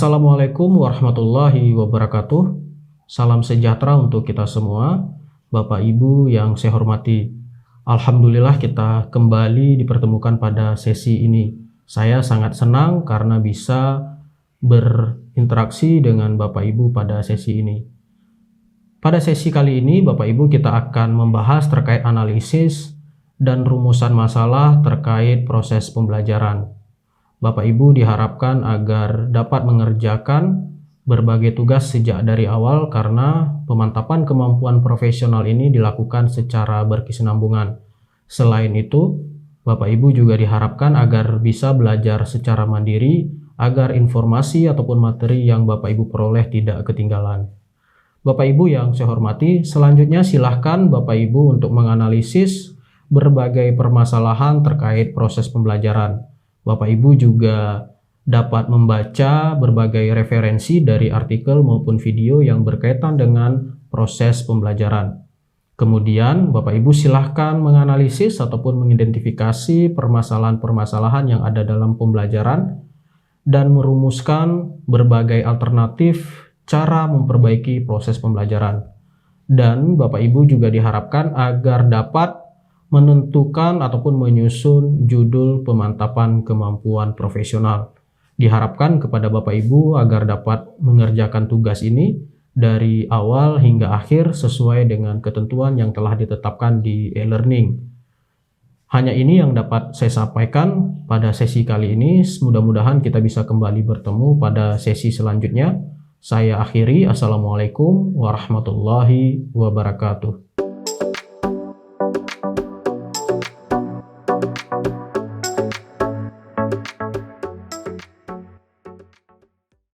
Assalamualaikum warahmatullahi wabarakatuh. Salam sejahtera untuk kita semua, Bapak Ibu yang saya hormati. Alhamdulillah kita kembali dipertemukan pada sesi ini. Saya sangat senang karena bisa berinteraksi dengan Bapak Ibu pada sesi ini. Pada sesi kali ini, Bapak Ibu, kita akan membahas terkait analisis dan rumusan masalah terkait proses pembelajaran. Bapak Ibu diharapkan agar dapat mengerjakan berbagai tugas sejak dari awal karena pemantapan kemampuan profesional ini dilakukan secara berkesinambungan. Selain itu, Bapak Ibu juga diharapkan agar bisa belajar secara mandiri agar informasi ataupun materi yang Bapak Ibu peroleh tidak ketinggalan. Bapak Ibu yang saya hormati, selanjutnya silahkan Bapak Ibu untuk menganalisis berbagai permasalahan terkait proses pembelajaran. Bapak Ibu juga dapat membaca berbagai referensi dari artikel maupun video yang berkaitan dengan proses pembelajaran. Kemudian Bapak Ibu silahkan menganalisis ataupun mengidentifikasi permasalahan-permasalahan yang ada dalam pembelajaran dan merumuskan berbagai alternatif cara memperbaiki proses pembelajaran. Dan Bapak Ibu juga diharapkan agar dapat menentukan ataupun menyusun judul pemantapan kemampuan profesional. Diharapkan kepada Bapak Ibu agar dapat mengerjakan tugas ini dari awal hingga akhir sesuai dengan ketentuan yang telah ditetapkan di e-learning. Hanya ini yang dapat saya sampaikan pada sesi kali ini. Mudah-mudahan kita bisa kembali bertemu pada sesi selanjutnya. Saya akhiri. Assalamualaikum warahmatullahi wabarakatuh.